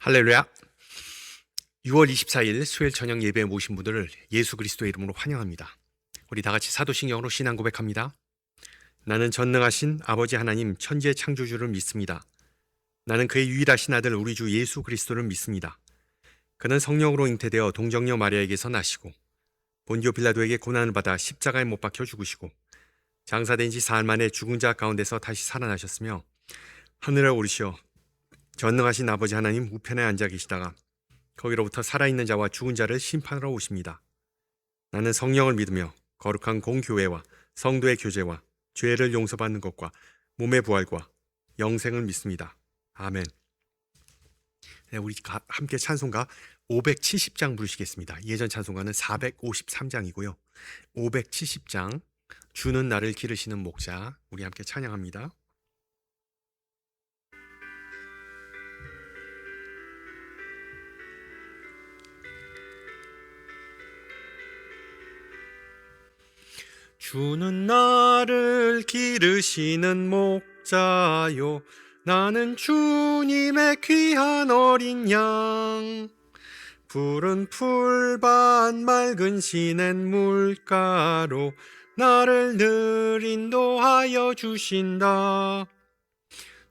할렐루야. 6월 24일 수요일 저녁 예배에 모신 분들을 예수 그리스도의 이름으로 환영합니다. 우리 다 같이 사도신경으로 신앙 고백합니다. 나는 전능하신 아버지 하나님 천지의 창조주를 믿습니다. 나는 그의 유일하신 아들 우리 주 예수 그리스도를 믿습니다. 그는 성령으로 잉태되어 동정녀 마리아에게서 나시고 본디오 빌라도에게 고난을 받아 십자가에 못 박혀 죽으시고 장사된 지 사흘 만에 죽은 자 가운데서 다시 살아나셨으며 하늘에 오르시어 전능하신 아버지 하나님 우편에 앉아 계시다가 거기로부터 살아있는 자와 죽은 자를 심판하러 오십니다. 나는 성령을 믿으며 거룩한 공교회와 성도의 교제와 죄를 용서받는 것과 몸의 부활과 영생을 믿습니다. 아멘. 네, 우리 함께 찬송가 570장 부르시겠습니다. 예전 찬송가는 453장이고요. 570장 주는 나를 기르시는 목자, 우리 함께 찬양합니다. 주는 나를 기르시는 목자요, 나는 주님의 귀한 어린 양. 푸른 풀밭 맑은 시냇 물가로 나를 늘 인도하여 주신다.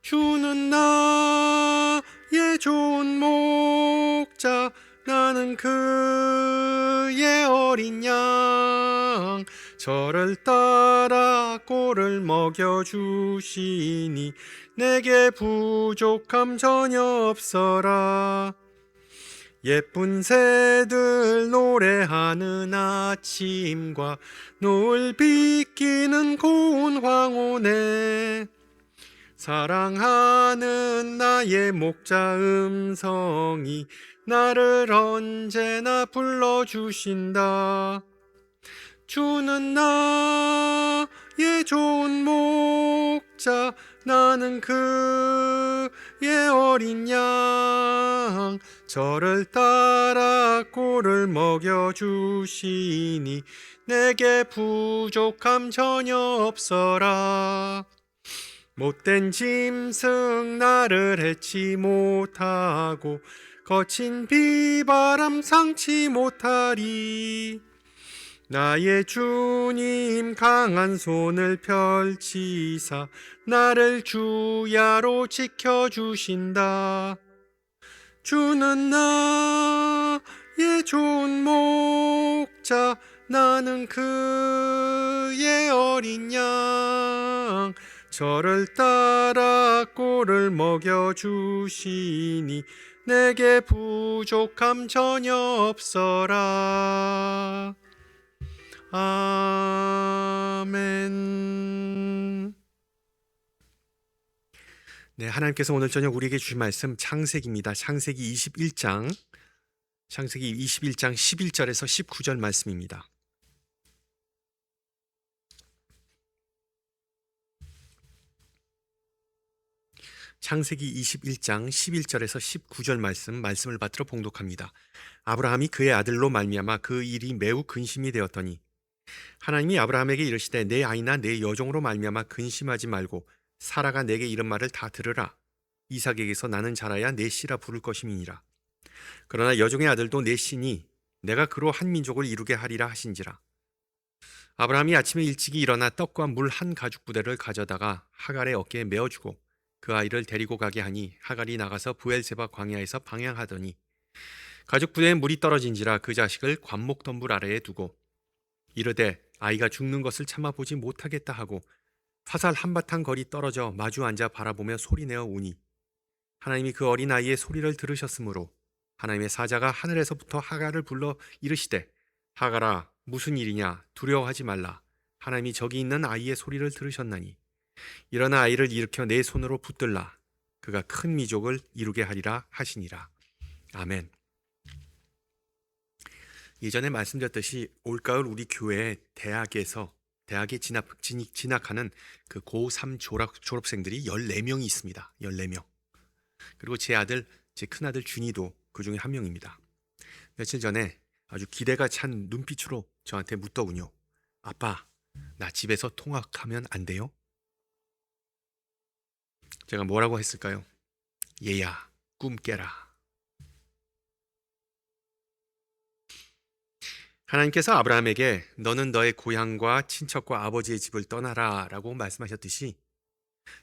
주는 나의 좋은 목자, 나는 그의 어린 양. 저를 따라 꼴을 먹여주시니 내게 부족함 전혀 없어라. 예쁜 새들 노래하는 아침과 노을 비끼는 고운 황혼에 사랑하는 나의 목자 음성이 나를 언제나 불러주신다. 주는 나의 좋은 목자, 나는 그의 어린 양. 저를 따라 꼴을 먹여주시니 내게 부족함 전혀 없어라. 못된 짐승 나를 해치 못하고 거친 비바람 상치 못하리. 나의 주님 강한 손을 펼치사 나를 주야로 지켜주신다. 주는 나의 좋은 목자, 나는 그의 어린 양. 저를 따라 꼴을 먹여주시니 내게 부족함 전혀 없어라. 아멘. 네, 하나님께서 오늘 저녁 우리에게 주신 말씀 창세기입니다. 창세기 21장 11절에서 19절 말씀입니다. 창세기 21장 11절에서 19절 말씀을 받들어 봉독합니다. 아브라함이 그의 아들로 말미암아 그 일이 매우 근심이 되었더니 하나님이 아브라함에게 이르시되 내 아이나 내 여종으로 말미암아 근심하지 말고 사라가 내게 이른 말을 다 들으라. 이삭에게서 나는 자라야 내 씨라 부를 것임이니라. 그러나 여종의 아들도 내 씨니 내가 그로 한 민족을 이루게 하리라 하신지라. 아브라함이 아침에 일찍이 일어나 떡과 물 한 가죽 부대를 가져다가 하갈의 어깨에 메어주고 그 아이를 데리고 가게 하니 하갈이 나가서 부엘세바 광야에서 방향하더니 가죽 부대에 물이 떨어진지라 그 자식을 관목덤불 아래에 두고 이르되 아이가 죽는 것을 참아보지 못하겠다 하고 화살 한바탕 거리 떨어져 마주 앉아 바라보며 소리내어 우니 하나님이 그 어린 아이의 소리를 들으셨으므로 하나님의 사자가 하늘에서부터 하갈을 불러 이르시되 하갈아 무슨 일이냐 두려워하지 말라. 하나님이 저기 있는 아이의 소리를 들으셨나니 일어나 아이를 일으켜 내 손으로 붙들라. 그가 큰 민족을 이루게 하리라 하시니라. 아멘. 예전에 말씀드렸듯이 올가을 우리 교회 대학에 진학하는 그 고3 졸업생들이 14명이 있습니다. 14명. 그리고 제 큰아들 준이도 그 중에 한 명입니다. 며칠 전에 아주 기대가 찬 눈빛으로 저한테 묻더군요. 아빠, 나 집에서 통학하면 안 돼요? 제가 뭐라고 했을까요? 얘야, 꿈 깨라. 하나님께서 아브라함에게 너는 너의 고향과 친척과 아버지의 집을 떠나라 라고 말씀하셨듯이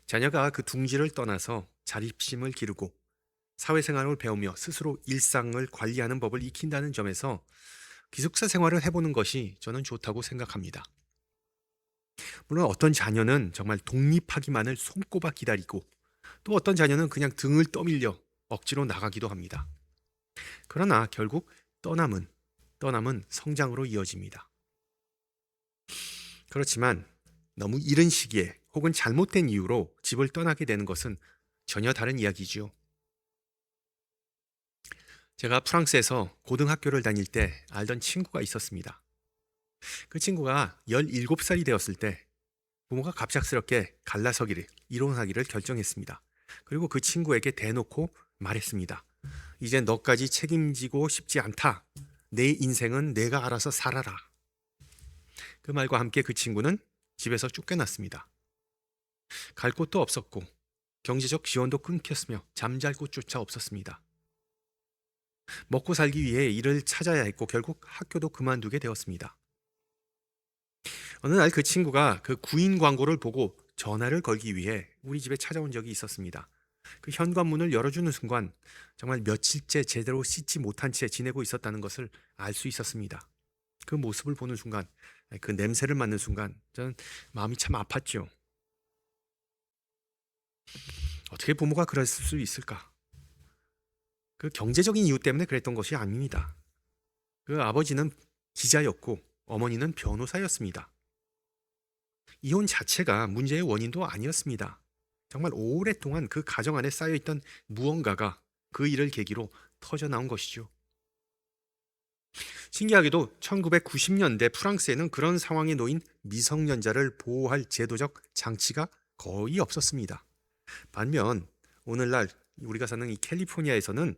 자녀가 그 둥지를 떠나서 자립심을 기르고 사회생활을 배우며 스스로 일상을 관리하는 법을 익힌다는 점에서 기숙사 생활을 해보는 것이 저는 좋다고 생각합니다. 물론 어떤 자녀는 정말 독립하기만을 손꼽아 기다리고 또 어떤 자녀는 그냥 등을 떠밀려 억지로 나가기도 합니다. 그러나 결국 떠남은 성장으로 이어집니다. 그렇지만 너무 이른 시기에 혹은 잘못된 이유로 집을 떠나게 되는 것은 전혀 다른 이야기지요. 제가 프랑스에서 고등학교를 다닐 때 알던 친구가 있었습니다. 그 친구가 17살이 되었을 때 부모가 갑작스럽게 갈라서기를, 이혼하기를 결정했습니다. 그리고 그 친구에게 대놓고 말했습니다. 이제 너까지 책임지고 싶지 않다. 내 인생은 내가 알아서 살아라. 그 말과 함께 그 친구는 집에서 쫓겨났습니다. 갈 곳도 없었고 경제적 지원도 끊겼으며 잠잘 곳조차 없었습니다. 먹고 살기 위해 일을 찾아야 했고 결국 학교도 그만두게 되었습니다. 어느 날 그 친구가 그 구인 광고를 보고 전화를 걸기 위해 우리 집에 찾아온 적이 있었습니다. 그 현관문을 열어주는 순간 정말 며칠째 제대로 씻지 못한 채 지내고 있었다는 것을 알 수 있었습니다. 그 모습을 보는 순간, 그 냄새를 맡는 순간 저는 마음이 참 아팠죠. 어떻게 부모가 그럴 수 있을까? 그 경제적인 이유 때문에 그랬던 것이 아닙니다. 그 아버지는 기자였고 어머니는 변호사였습니다. 이혼 자체가 문제의 원인도 아니었습니다. 정말 오랫동안 그 가정 안에 쌓여있던 무언가가 그 일을 계기로 터져나온 것이죠. 신기하게도 1990년대 프랑스에는 그런 상황에 놓인 미성년자를 보호할 제도적 장치가 거의 없었습니다. 반면 오늘날 우리가 사는 이 캘리포니아에서는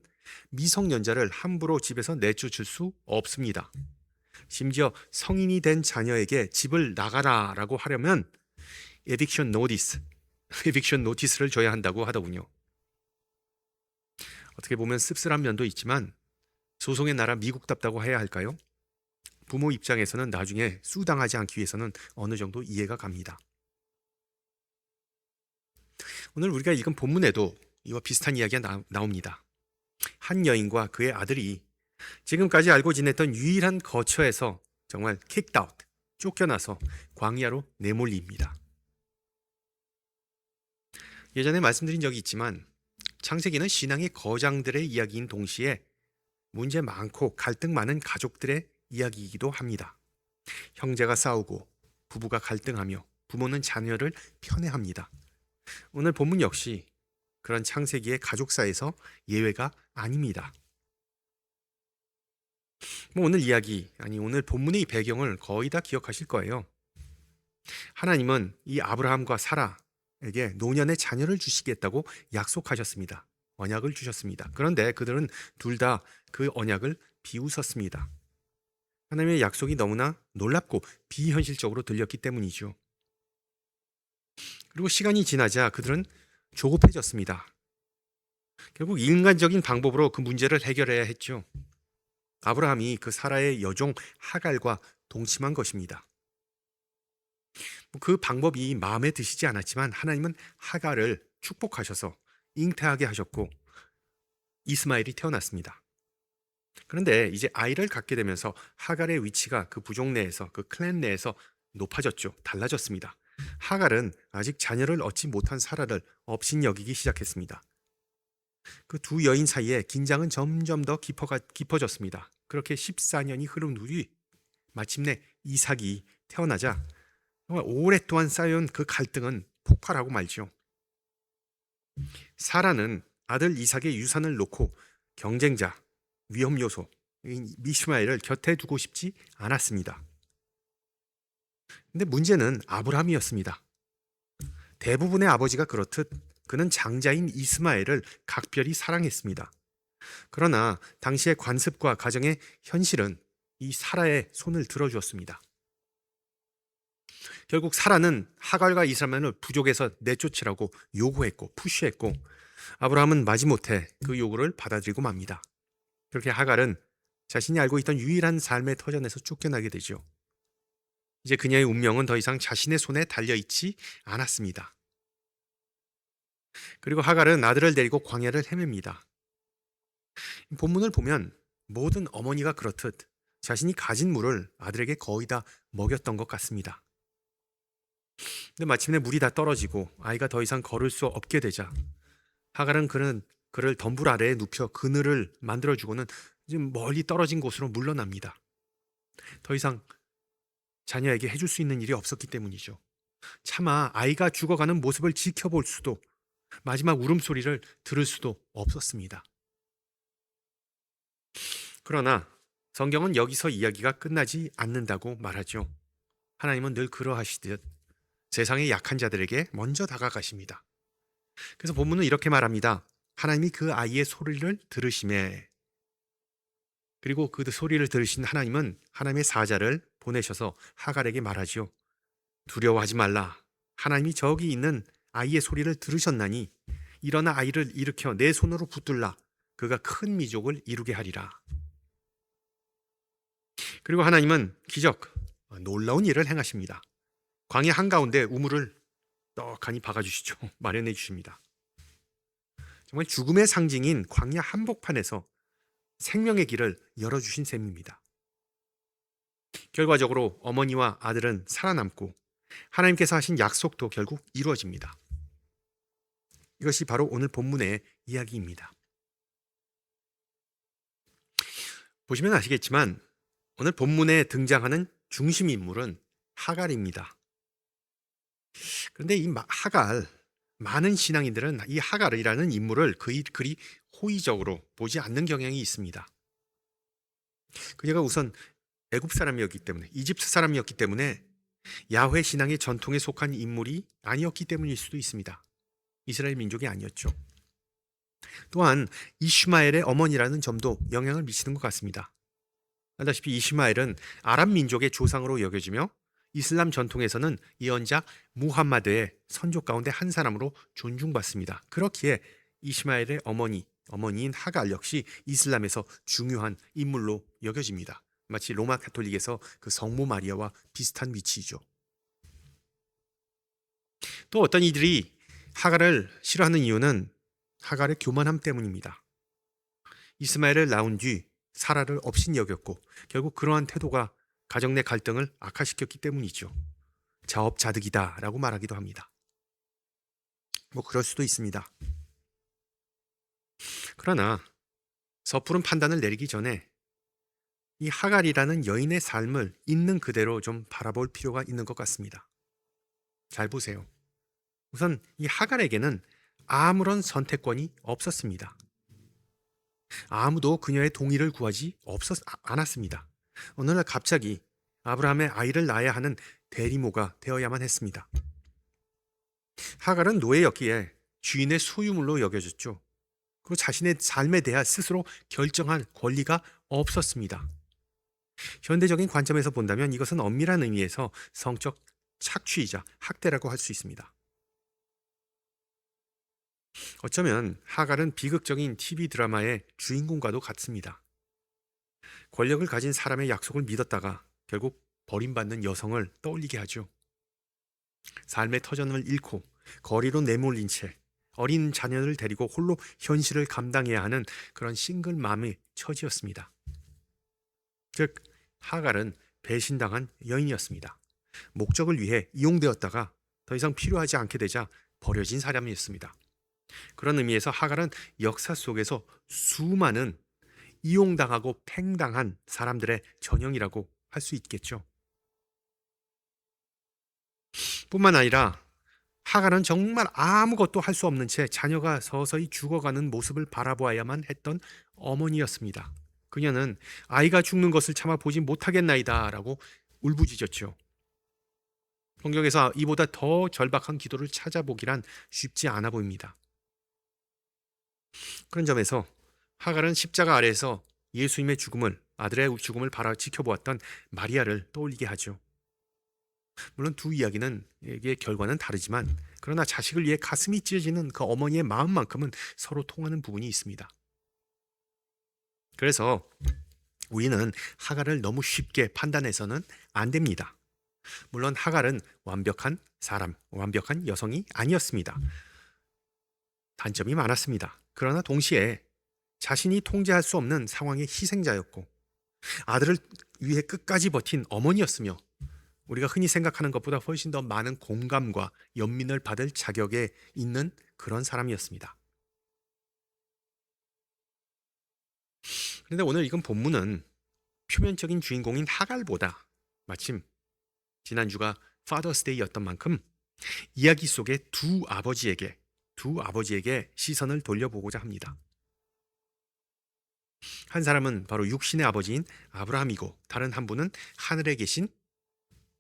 미성년자를 함부로 집에서 내쫓을 수 없습니다. 심지어 성인이 된 자녀에게 집을 나가라라고 하려면 에빅션 노티스를 줘야 한다고 하더군요. 어떻게 보면 씁쓸한 면도 있지만 소송의 나라 미국답다고 해야 할까요? 부모 입장에서는 나중에 수당하지 않기 위해서는 어느 정도 이해가 갑니다. 오늘 우리가 읽은 본문에도 이와 비슷한 이야기가 나옵니다. 한 여인과 그의 아들이 지금까지 알고 지냈던 유일한 거처에서 정말 kicked out, 쫓겨나서 광야로 내몰립니다. 예전에 말씀드린 적이 있지만 창세기는 신앙의 거장들의 이야기인 동시에 문제 많고 갈등 많은 가족들의 이야기이기도 합니다. 형제가 싸우고 부부가 갈등하며 부모는 자녀를 편애합니다. 오늘 본문 역시 그런 창세기의 가족사에서 예외가 아닙니다. 오늘 본문의 배경을 거의 다 기억하실 거예요. 하나님은 이 아브라함과 사라에게 노년의 자녀를 주시겠다고 약속하셨습니다. 언약을 주셨습니다. 그런데 그들은 둘 다 그 언약을 비웃었습니다. 하나님의 약속이 너무나 놀랍고 비현실적으로 들렸기 때문이죠. 그리고 시간이 지나자 그들은 조급해졌습니다. 결국 인간적인 방법으로 그 문제를 해결해야 했죠. 아브라함이 그 사라의 여종 하갈과 동침한 것입니다. 그 방법이 마음에 드시지 않았지만 하나님은 하갈을 축복하셔서 잉태하게 하셨고 이스마엘이 태어났습니다. 그런데 이제 아이를 갖게 되면서 하갈의 위치가 그 부족 내에서, 그 클랜 내에서 높아졌죠. 달라졌습니다. 하갈은 아직 자녀를 얻지 못한 사라를 업신여기기 시작했습니다. 그 두 여인 사이에 긴장은 점점 더 깊어졌습니다. 그렇게 14년이 흐른 후에 마침내 이삭이 태어나자 정말 오랫동안 쌓여온 그 갈등은 폭발하고 말죠. 사라는 아들 이삭의 유산을 놓고 경쟁자, 위험 요소 이스마엘을 곁에 두고 싶지 않았습니다. 근데 문제는 아브라함이었습니다. 대부분의 아버지가 그렇듯 그는 장자인 이스마엘을 각별히 사랑했습니다. 그러나 당시의 관습과 가정의 현실은 이 사라의 손을 들어주었습니다. 결국 사라는 하갈과 이스마엘을 부족에서 내쫓으라고 요구했고 푸시했고 아브라함은 마지못해 그 요구를 받아들이고 맙니다. 그렇게 하갈은 자신이 알고 있던 유일한 삶의 터전에서 쫓겨나게 되죠. 이제 그녀의 운명은 더 이상 자신의 손에 달려있지 않았습니다. 그리고 하갈은 아들을 데리고 광야를 헤맵니다. 본문을 보면 모든 어머니가 그렇듯 자신이 가진 물을 아들에게 거의 다 먹였던 것 같습니다. 근데 마침내 물이 다 떨어지고 아이가 더 이상 걸을 수 없게 되자 하갈은 그를 덤불 아래에 눕혀 그늘을 만들어주고는 좀 멀리 떨어진 곳으로 물러납니다. 더 이상 자녀에게 해줄 수 있는 일이 없었기 때문이죠. 차마 아이가 죽어가는 모습을 지켜볼 수도 마지막 울음소리를 들을 수도 없었습니다. 그러나 성경은 여기서 이야기가 끝나지 않는다고 말하죠. 하나님은 늘 그러하시듯 세상의 약한 자들에게 먼저 다가가십니다. 그래서 본문은 이렇게 말합니다. 하나님이 그 아이의 소리를 들으시매. 그리고 그 소리를 들으신 하나님은 하나님의 사자를 보내셔서 하갈에게 말하죠. 두려워하지 말라. 하나님이 저기 있는 아이의 소리를 들으셨나니 일어나 아이를 일으켜 내 손으로 붙들라. 그가 큰 미족을 이루게 하리라. 그리고 하나님은 기적, 놀라운 일을 행하십니다. 광야 한가운데 우물을 떡하니 박아주시죠. 마련해 주십니다. 정말 죽음의 상징인 광야 한복판에서 생명의 길을 열어주신 셈입니다. 결과적으로 어머니와 아들은 살아남고 하나님께서 하신 약속도 결국 이루어집니다. 이것이 바로 오늘 본문의 이야기입니다. 보시면 아시겠지만 오늘 본문에 등장하는 중심 인물은 하갈입니다. 그런데 이 하갈, 많은 신앙인들은 이 하갈이라는 인물을 그리 호의적으로 보지 않는 경향이 있습니다. 그녀가 우선 애굽 사람이었기 때문에, 이집트 사람이었기 때문에 야훼 신앙의 전통에 속한 인물이 아니었기 때문일 수도 있습니다. 이스라엘 민족이 아니었죠. 또한 이슈마엘의 어머니라는 점도 영향을 미치는 것 같습니다. 알다시피 이슈마엘은 아람 민족의 조상으로 여겨지며 이슬람 전통에서는 예언자 무함마드의 선조 가운데 한 사람으로 존중받습니다. 그렇기에 이스마엘의 어머니인 하갈 역시 이슬람에서 중요한 인물로 여겨집니다. 마치 로마 가톨릭에서 그 성모 마리아와 비슷한 위치이죠. 또 어떤 이들이 하갈을 싫어하는 이유는 하갈의 교만함 때문입니다. 이스마엘을 낳은 뒤 사라를 업신 여겼고 결국 그러한 태도가 가정 내 갈등을 악화시켰기 때문이죠. 자업자득이다라고 말하기도 합니다. 그럴 수도 있습니다. 그러나 섣부른 판단을 내리기 전에 이 하갈이라는 여인의 삶을 있는 그대로 좀 바라볼 필요가 있는 것 같습니다. 잘 보세요. 우선 이 하갈에게는 아무런 선택권이 없었습니다. 아무도 그녀의 동의를 구하지 않았습니다. 어느 날 갑자기 아브라함의 아이를 낳아야 하는 대리모가 되어야만 했습니다. 하갈은 노예였기에 주인의 소유물로 여겨졌죠. 그리고 자신의 삶에 대해 스스로 결정할 권리가 없었습니다. 현대적인 관점에서 본다면 이것은 엄밀한 의미에서 성적 착취이자 학대라고 할 수 있습니다. 어쩌면 하갈은 비극적인 TV 드라마의 주인공과도 같습니다. 권력을 가진 사람의 약속을 믿었다가 결국 버림받는 여성을 떠올리게 하죠. 삶의 터전을 잃고 거리로 내몰린 채 어린 자녀를 데리고 홀로 현실을 감당해야 하는 그런 싱글맘의 처지였습니다. 즉 하갈은 배신당한 여인이었습니다. 목적을 위해 이용되었다가 더 이상 필요하지 않게 되자 버려진 사람이었습니다. 그런 의미에서 하갈은 역사 속에서 수많은 이용당하고 팽당한 사람들의 전형이라고 할 수 있겠죠. 뿐만 아니라 하갈은 정말 아무것도 할 수 없는 채 자녀가 서서히 죽어가는 모습을 바라보아야만 했던 어머니였습니다. 그녀는 아이가 죽는 것을 참아 보지 못하겠나이다 라고 울부짖었죠. 성경에서 이보다 더 절박한 기도를 찾아보기란 쉽지 않아 보입니다. 그런 점에서 하갈은 십자가 아래에서 예수님의 죽음을, 아들의 죽음을 지켜보았던 마리아를 떠올리게 하죠. 물론 두 이야기는 이게 결과는 다르지만 그러나 자식을 위해 가슴이 찢어지는 그 어머니의 마음만큼은 서로 통하는 부분이 있습니다. 그래서 우리는 하갈을 너무 쉽게 판단해서는 안 됩니다. 물론 하갈은 완벽한 사람, 완벽한 여성이 아니었습니다. 단점이 많았습니다. 그러나 동시에 자신이 통제할 수 없는 상황의 희생자였고 아들을 위해 끝까지 버틴 어머니였으며 우리가 흔히 생각하는 것보다 훨씬 더 많은 공감과 연민을 받을 자격에 있는 그런 사람이었습니다. 그런데 오늘 읽은 본문은 표면적인 주인공인 하갈보다 마침 지난주가 파더스 데이였던 만큼 이야기 속의 두 아버지에게 시선을 돌려보고자 합니다. 한 사람은 바로 육신의 아버지인 아브라함이고 다른 한 분은 하늘에 계신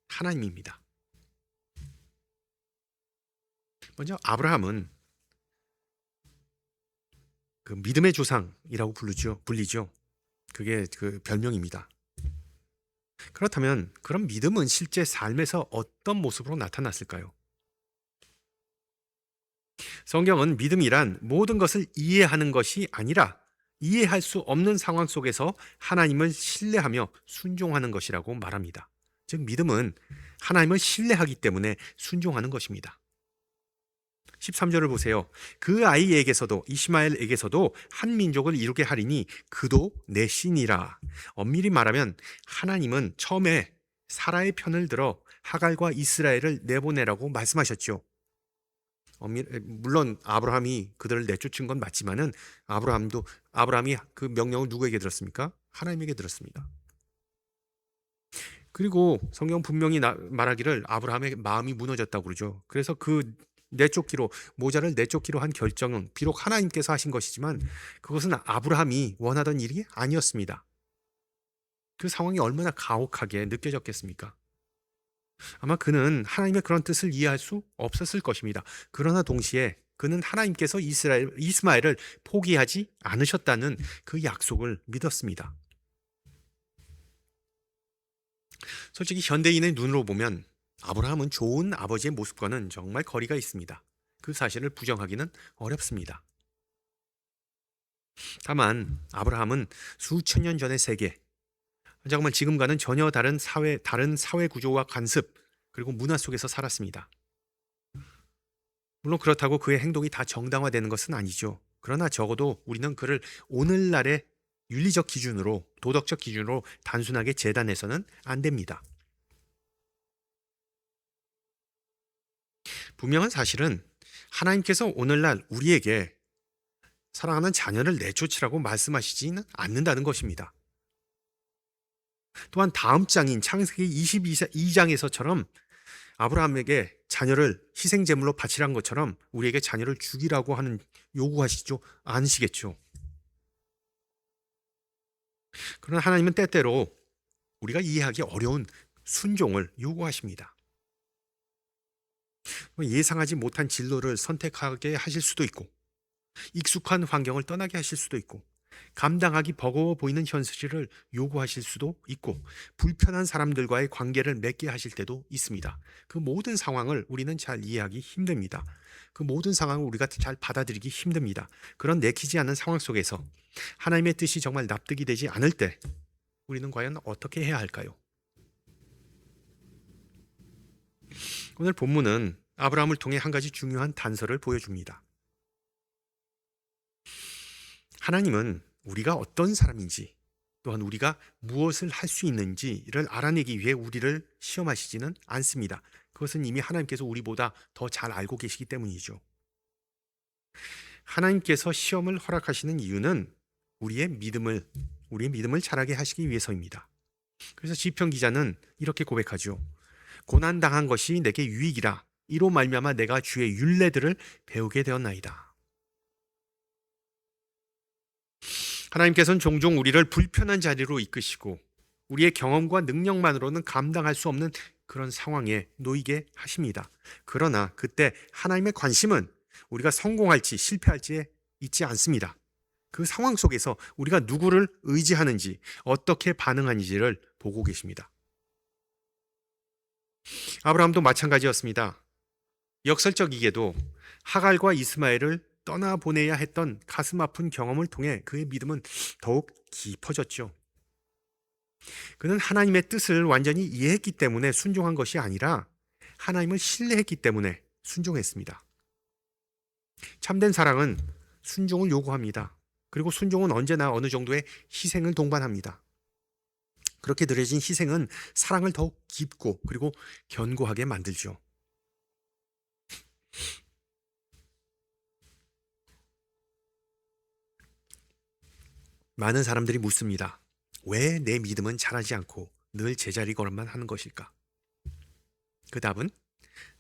하나님입니다. 먼저 아브라함은 그 믿음의 조상이라고 불리죠. 그게 그 별명입니다. 그렇다면 그런 믿음은 실제 삶에서 어떤 모습으로 나타났을까요? 성경은 믿음이란 모든 것을 이해하는 것이 아니라 이해할 수 없는 상황 속에서 하나님을 신뢰하며 순종하는 것이라고 말합니다. 즉 믿음은 하나님을 신뢰하기 때문에 순종하는 것입니다. 13절을 보세요. 그 아이에게서도 이스마엘에게서도 한 민족을 이루게 하리니 그도 내 신이라. 엄밀히 말하면 하나님은 처음에 사라의 편을 들어 하갈과 이스라엘을 내보내라고 말씀하셨죠. 물론 아브라함이 그들을 내쫓은 건 맞지만은 아브라함이 그 명령을 누구에게 들었습니까? 하나님에게 들었습니다. 그리고 성경 분명히 말하기를 아브라함의 마음이 무너졌다고 그러죠. 그래서 모자를 내쫓기로 한 결정은 비록 하나님께서 하신 것이지만 그것은 아브라함이 원하던 일이 아니었습니다. 그 상황이 얼마나 가혹하게 느껴졌겠습니까? 아마 그는 하나님의 그런 뜻을 이해할 수 없었을 것입니다. 그러나 동시에 그는 하나님께서 이스마엘을 포기하지 않으셨다는 그 약속을 믿었습니다. 솔직히 현대인의 눈으로 보면 아브라함은 좋은 아버지의 모습과는 정말 거리가 있습니다. 그 사실을 부정하기는 어렵습니다. 다만 아브라함은 수천 년 전의 세계, 정말 지금과는 전혀 다른 사회 구조와 관습 그리고 문화 속에서 살았습니다. 물론 그렇다고 그의 행동이 다 정당화되는 것은 아니죠. 그러나 적어도 우리는 그를 오늘날의 윤리적 기준으로, 도덕적 기준으로 단순하게 재단해서는 안 됩니다. 분명한 사실은 하나님께서 오늘날 우리에게 사랑하는 자녀를 내쫓으라고 말씀하시지는 않는다는 것입니다. 또한 다음 장인 창세기 22장에서처럼 아브라함에게 자녀를 희생제물로 바치란 것처럼 우리에게 자녀를 죽이라고 하는 요구하시죠? 않으시겠죠? 그러나 하나님은 때때로 우리가 이해하기 어려운 순종을 요구하십니다. 예상하지 못한 진로를 선택하게 하실 수도 있고 익숙한 환경을 떠나게 하실 수도 있고 감당하기 버거워 보이는 현실을 요구하실 수도 있고 불편한 사람들과의 관계를 맺게 하실 때도 있습니다. 그 모든 상황을 우리는 잘 이해하기 힘듭니다. 그 모든 상황을 우리가 잘 받아들이기 힘듭니다. 그런 내키지 않은 상황 속에서 하나님의 뜻이 정말 납득이 되지 않을 때 우리는 과연 어떻게 해야 할까요? 오늘 본문은 아브라함을 통해 한 가지 중요한 단서를 보여줍니다. 하나님은 우리가 어떤 사람인지 또한 우리가 무엇을 할 수 있는지를 알아내기 위해 우리를 시험하시지는 않습니다. 그것은 이미 하나님께서 우리보다 더 잘 알고 계시기 때문이죠. 하나님께서 시험을 허락하시는 이유는 우리의 믿음을 자라게 하시기 위해서입니다. 그래서 시편 기자는 이렇게 고백하죠. 고난당한 것이 내게 유익이라 이로 말미암아 내가 주의 율례들을 배우게 되었나이다. 하나님께서는 종종 우리를 불편한 자리로 이끄시고 우리의 경험과 능력만으로는 감당할 수 없는 그런 상황에 놓이게 하십니다. 그러나 그때 하나님의 관심은 우리가 성공할지 실패할지에 있지 않습니다. 그 상황 속에서 우리가 누구를 의지하는지 어떻게 반응하는지를 보고 계십니다. 아브라함도 마찬가지였습니다. 역설적이게도 하갈과 이스마엘을 떠나보내야 했던 가슴 아픈 경험을 통해 그의 믿음은 더욱 깊어졌죠. 그는 하나님의 뜻을 완전히 이해했기 때문에 순종한 것이 아니라 하나님을 신뢰했기 때문에 순종했습니다. 참된 사랑은 순종을 요구합니다. 그리고 순종은 언제나 어느 정도의 희생을 동반합니다. 그렇게 드려진 희생은 사랑을 더욱 깊고 그리고 견고하게 만들죠. 많은 사람들이 묻습니다. 왜 내 믿음은 자라지 않고 늘 제자리 걸음만 하는 것일까? 그 답은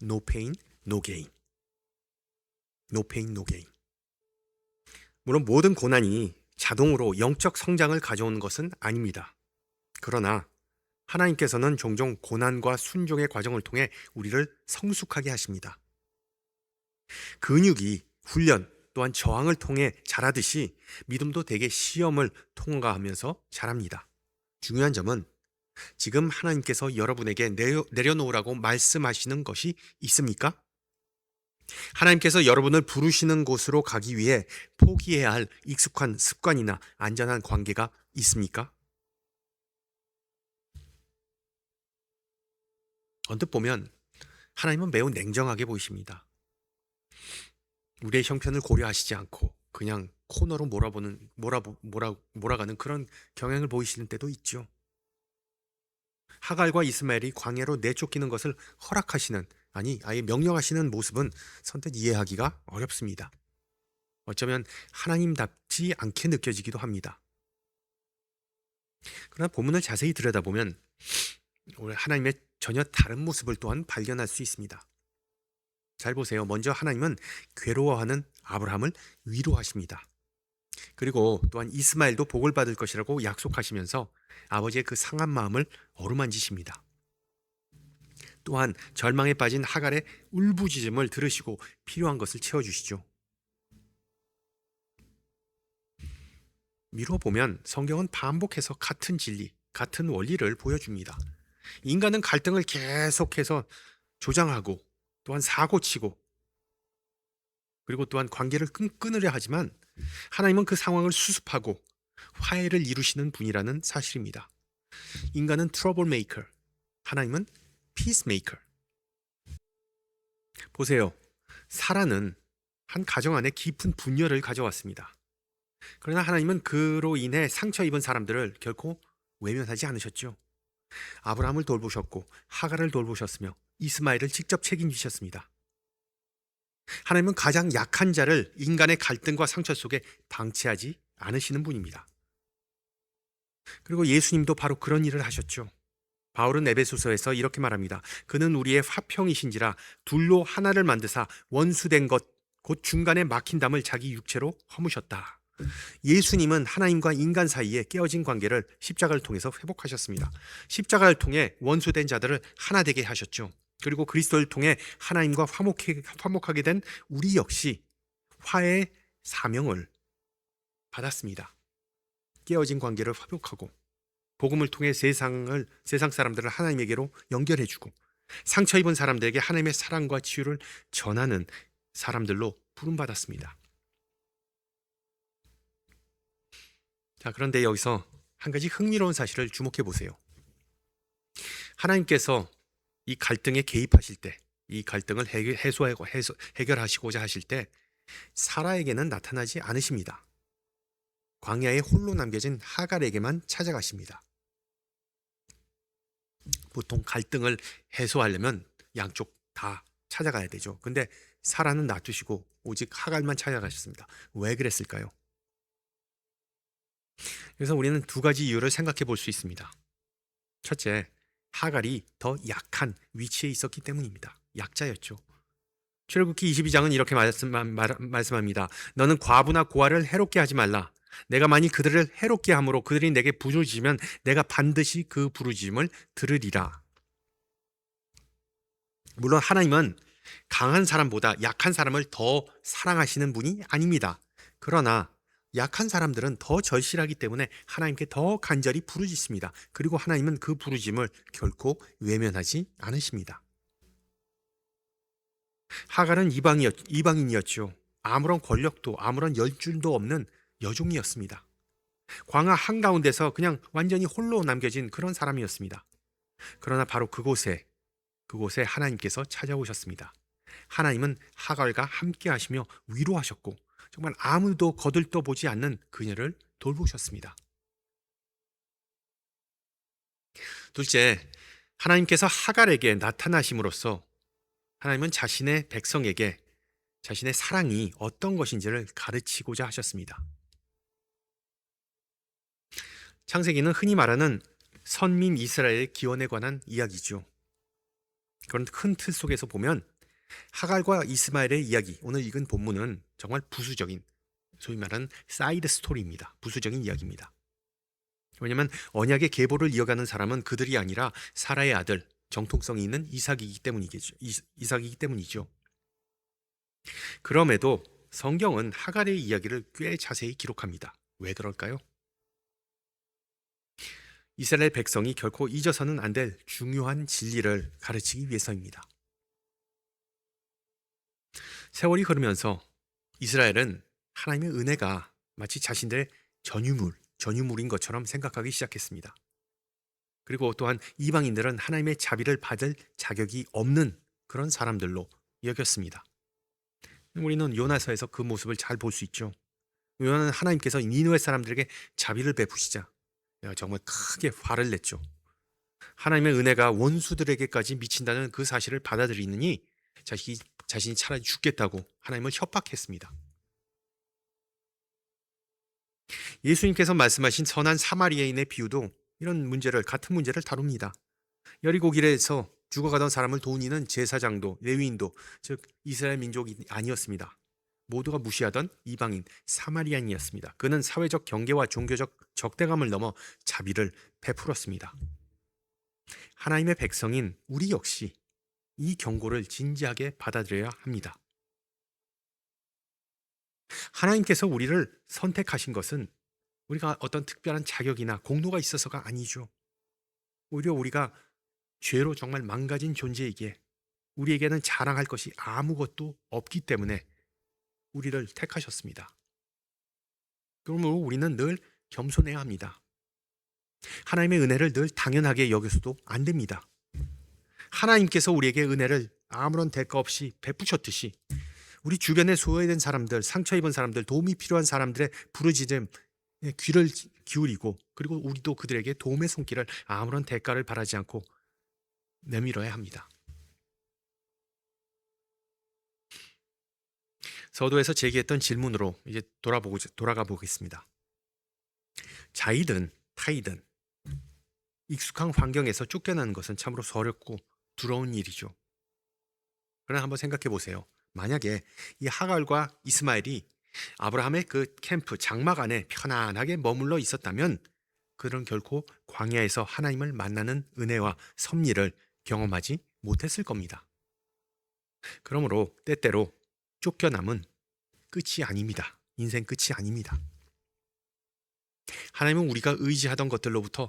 No pain, no gain. No pain, no gain. 물론 모든 고난이 자동으로 영적 성장을 가져오는 것은 아닙니다. 그러나 하나님께서는 종종 고난과 순종의 과정을 통해 우리를 성숙하게 하십니다. 근육이 훈련 또한 저항을 통해 자라듯이 믿음도 대개 시험을 통과하면서 자랍니다. 중요한 점은 지금 하나님께서 여러분에게 내려놓으라고 말씀하시는 것이 있습니까? 하나님께서 여러분을 부르시는 곳으로 가기 위해 포기해야 할 익숙한 습관이나 안전한 관계가 있습니까? 언뜻 보면 하나님은 매우 냉정하게 보이십니다. 우리의 형편을 고려하시지 않고 그냥 코너로 몰아가는 그런 경향을 보이시는 때도 있죠. 하갈과 이스마엘이 광야로 내쫓기는 것을 허락하시는, 아니 아예 명령하시는 모습은 선뜻 이해하기가 어렵습니다. 어쩌면 하나님답지 않게 느껴지기도 합니다. 그러나 본문을 자세히 들여다보면 오늘 하나님의 전혀 다른 모습을 또한 발견할 수 있습니다. 잘 보세요. 먼저 하나님은 괴로워하는 아브라함을 위로하십니다. 그리고 또한 이스마엘도 복을 받을 것이라고 약속하시면서 아버지의 그 상한 마음을 어루만지십니다. 또한 절망에 빠진 하갈의 울부짖음을 들으시고 필요한 것을 채워주시죠. 미루어 보면 성경은 반복해서 같은 진리, 같은 원리를 보여줍니다. 인간은 갈등을 계속해서 조장하고 또한 사고치고 그리고 또한 관계를 끊으려 하지만 하나님은 그 상황을 수습하고 화해를 이루시는 분이라는 사실입니다. 인간은 트러블 메이커, 하나님은 피스 메이커. 보세요. 사라는 한 가정 안에 깊은 분열을 가져왔습니다. 그러나 하나님은 그로 인해 상처 입은 사람들을 결코 외면하지 않으셨죠. 아브라함을 돌보셨고 하갈을 돌보셨으며 이스마엘을 직접 책임지셨습니다. 하나님은 가장 약한 자를 인간의 갈등과 상처 속에 방치하지 않으시는 분입니다. 그리고 예수님도 바로 그런 일을 하셨죠. 바울은 에베소서에서 이렇게 말합니다. 그는 우리의 화평이신지라 둘로 하나를 만드사 원수된 것 곧 중간에 막힌 담을 자기 육체로 허무셨다. 예수님은 하나님과 인간 사이에 깨어진 관계를 십자가를 통해서 회복하셨습니다. 십자가를 통해 원수된 자들을 하나 되게 하셨죠. 그리고 그리스도를 통해 하나님과 화목하게 된 우리 역시 화해의 사명을 받았습니다. 깨어진 관계를 회복하고 복음을 통해 세상 사람들을 하나님에게로 연결해주고 상처 입은 사람들에게 하나님의 사랑과 치유를 전하는 사람들로 부름받았습니다. 자, 그런데 여기서 한 가지 흥미로운 사실을 주목해 보세요. 하나님께서 이 갈등에 개입하실 때, 이 갈등을 해결하시고자 하실 때 사라에게는 나타나지 않으십니다. 광야에 홀로 남겨진 하갈에게만 찾아가십니다. 보통 갈등을 해소하려면 양쪽 다 찾아가야 되죠. 근데 사라는 놔두시고 오직 하갈만 찾아가셨습니다. 왜 그랬을까요? 그래서 우리는 두 가지 이유를 생각해 볼 수 있습니다. 첫째, 하갈이 더 약한 위치에 있었기 때문입니다. 약자였죠. 출애굽기 22장은 이렇게 말씀합니다. 너는 과부나 고아를 해롭게 하지 말라. 내가 만일 그들을 해롭게 함으로 그들이 내게 부르짖으면 내가 반드시 그 부르짖음을 들으리라. 물론 하나님은 강한 사람보다 약한 사람을 더 사랑하시는 분이 아닙니다. 그러나 약한 사람들은 더 절실하기 때문에 하나님께 더 간절히 부르짖습니다. 그리고 하나님은 그 부르짖음을 결코 외면하지 않으십니다. 하갈은 이방인이었죠. 아무런 권력도 아무런 열줄도 없는 여종이었습니다. 광야 한가운데서 그냥 완전히 홀로 남겨진 그런 사람이었습니다. 그러나 바로 그곳에 하나님께서 찾아오셨습니다. 하나님은 하갈과 함께 하시며 위로하셨고 정말 아무도 거들떠보지 않는 그녀를 돌보셨습니다. 둘째, 하나님께서 하갈에게 나타나심으로써 하나님은 자신의 백성에게 자신의 사랑이 어떤 것인지를 가르치고자 하셨습니다. 창세기는 흔히 말하는 선민 이스라엘의 기원에 관한 이야기죠. 그런 큰 틀 속에서 보면 하갈과 이스마엘의 이야기, 오늘 읽은 본문은 정말 부수적인, 소위 말하는 사이드 스토리입니다. 부수적인 이야기입니다. 왜냐하면 언약의 계보를 이어가는 사람은 그들이 아니라 사라의 아들, 정통성이 있는 이삭이기 때문이죠. 그럼에도 성경은 하갈의 이야기를 꽤 자세히 기록합니다. 왜 그럴까요? 이스라엘 백성이 결코 잊어서는 안 될 중요한 진리를 가르치기 위해서입니다. 세월이 흐르면서 이스라엘은 하나님의 은혜가 마치 자신들의 전유물인 것처럼 생각하기 시작했습니다. 그리고 또한 이방인들은 하나님의 자비를 받을 자격이 없는 그런 사람들로 여겼습니다. 우리는 요나서에서 그 모습을 잘 볼 수 있죠. 요나는 하나님께서 니느웨 사람들에게 자비를 베푸시자 정말 크게 화를 냈죠. 하나님의 은혜가 원수들에게까지 미친다는 그 사실을 받아들이느니 자신이 차라리 죽겠다고 하나님을 협박했습니다. 예수님께서 말씀하신 선한 사마리아인의 비유도 같은 문제를 다룹니다. 여리고 길에서 죽어가던 사람을 도운 이는 제사장도 레위인도 즉 이스라엘 민족이 아니었습니다. 모두가 무시하던 이방인 사마리아인이었습니다. 그는 사회적 경계와 종교적 적대감을 넘어 자비를 베풀었습니다. 하나님의 백성인 우리 역시 이 경고를 진지하게 받아들여야 합니다. 하나님께서 우리를 선택하신 것은 우리가 어떤 특별한 자격이나 공로가 있어서가 아니죠. 오히려 우리가 죄로 정말 망가진 존재이기에 우리에게는 자랑할 것이 아무것도 없기 때문에 우리를 택하셨습니다. 그러므로 우리는 늘 겸손해야 합니다. 하나님의 은혜를 늘 당연하게 여겨서도 안 됩니다. 하나님께서 우리에게 은혜를 아무런 대가 없이 베푸셨듯이 우리 주변에 소외된 사람들, 상처 입은 사람들, 도움이 필요한 사람들의 부르짖음 귀를 기울이고 그리고 우리도 그들에게 도움의 손길을 아무런 대가를 바라지 않고 내밀어야 합니다. 서두에서 제기했던 질문으로 이제 돌아가 보겠습니다. 자이든 타이든 익숙한 환경에서 쫓겨나는 것은 참으로 어렵고 두려운 일이죠. 그러나 한번 생각해 보세요. 만약에 이 하갈과 이스마엘이 아브라함의 그 캠프 장막 안에 편안하게 머물러 있었다면 그들은 결코 광야에서 하나님을 만나는 은혜와 섭리를 경험하지 못했을 겁니다. 그러므로 때때로 쫓겨남은 끝이 아닙니다. 인생 끝이 아닙니다. 하나님은 우리가 의지하던 것들로부터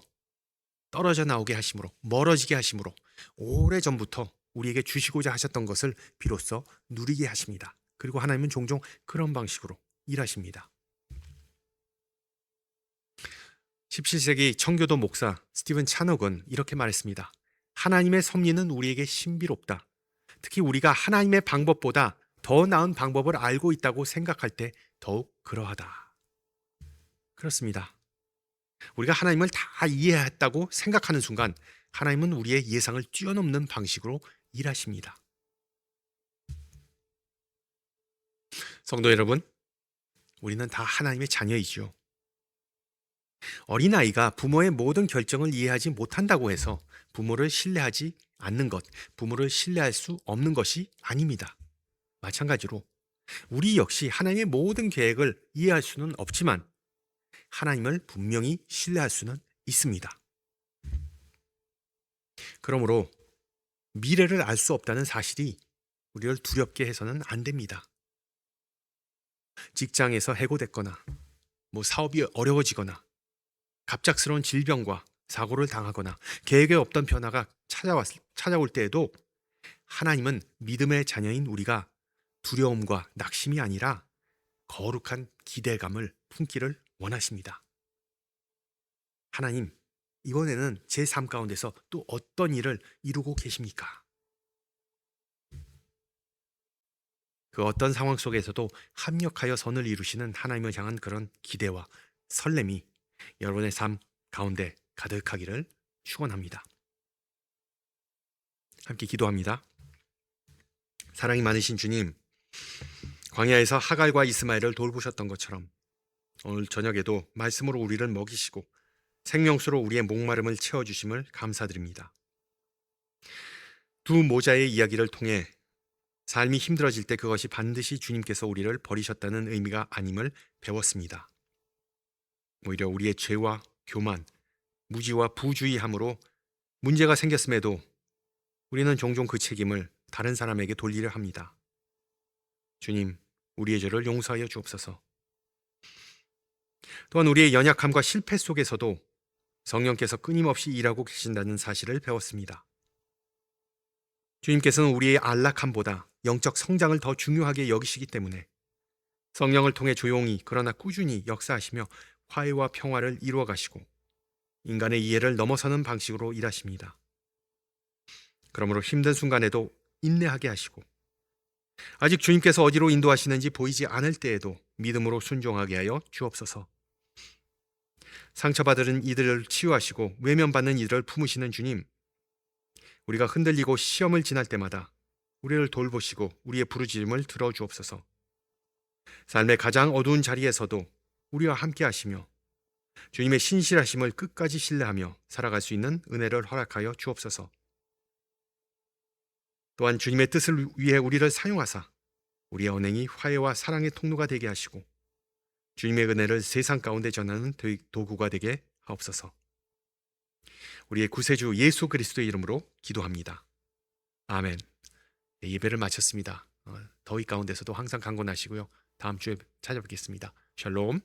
떨어져 나오게 하심으로, 멀어지게 하심으로 오래전부터 우리에게 주시고자 하셨던 것을 비로소 누리게 하십니다. 그리고 하나님은 종종 그런 방식으로 일하십니다. 17세기 청교도 목사 스티븐 차녹은 이렇게 말했습니다. 하나님의 섭리는 우리에게 신비롭다. 특히 우리가 하나님의 방법보다 더 나은 방법을 알고 있다고 생각할 때 더욱 그러하다. 그렇습니다. 우리가 하나님을 다 이해했다고 생각하는 순간 하나님은 우리의 예상을 뛰어넘는 방식으로 일하십니다. 성도 여러분, 우리는 다 하나님의 자녀이죠. 어린아이가 부모의 모든 결정을 이해하지 못한다고 해서 부모를 신뢰하지 않는 것, 부모를 신뢰할 수 없는 것이 아닙니다. 마찬가지로 우리 역시 하나님의 모든 계획을 이해할 수는 없지만 하나님을 분명히 신뢰할 수는 있습니다. 그러므로 미래를 알 수 없다는 사실이 우리를 두렵게 해서는 안 됩니다. 직장에서 해고됐거나 사업이 어려워지거나 갑작스러운 질병과 사고를 당하거나 계획에 없던 변화가 찾아올 때에도 하나님은 믿음의 자녀인 우리가 두려움과 낙심이 아니라 거룩한 기대감을 품기를 원하십니다. 하나님, 이번에는 제 삶 가운데서 또 어떤 일을 이루고 계십니까? 그 어떤 상황 속에서도 합력하여 선을 이루시는 하나님을 향한 그런 기대와 설렘이 여러분의 삶 가운데 가득하기를 축원합니다. 함께 기도합니다. 사랑이 많으신 주님, 광야에서 하갈과 이스마엘을 돌보셨던 것처럼 오늘 저녁에도 말씀으로 우리를 먹이시고 생명수로 우리의 목마름을 채워주심을 감사드립니다. 두 모자의 이야기를 통해 삶이 힘들어질 때 그것이 반드시 주님께서 우리를 버리셨다는 의미가 아님을 배웠습니다. 오히려 우리의 죄와 교만, 무지와 부주의함으로 문제가 생겼음에도 우리는 종종 그 책임을 다른 사람에게 돌리려 합니다. 주님, 우리의 죄를 용서하여 주옵소서. 또한 우리의 연약함과 실패 속에서도 성령께서 끊임없이 일하고 계신다는 사실을 배웠습니다. 주님께서는 우리의 안락함보다 영적 성장을 더 중요하게 여기시기 때문에 성령을 통해 조용히 그러나 꾸준히 역사하시며 화해와 평화를 이루어 가시고 인간의 이해를 넘어서는 방식으로 일하십니다. 그러므로 힘든 순간에도 인내하게 하시고 아직 주님께서 어디로 인도하시는지 보이지 않을 때에도 믿음으로 순종하게 하여 주옵소서. 상처받은 이들을 치유하시고 외면받는 이들을 품으시는 주님, 우리가 흔들리고 시험을 지날 때마다 우리를 돌보시고 우리의 부르짖음을 들어주옵소서. 삶의 가장 어두운 자리에서도 우리와 함께 하시며 주님의 신실하심을 끝까지 신뢰하며 살아갈 수 있는 은혜를 허락하여 주옵소서. 또한 주님의 뜻을 위해 우리를 사용하사 우리의 언행이 화해와 사랑의 통로가 되게 하시고 주님의 은혜를 세상 가운데 전하는 도구가 되게 하옵소서. 우리의 구세주 예수 그리스도의 이름으로 기도합니다. 아멘. 네, 예배를 마쳤습니다. 더위 가운데서도 항상 강건하시고요. 다음 주에 찾아뵙겠습니다. 샬롬.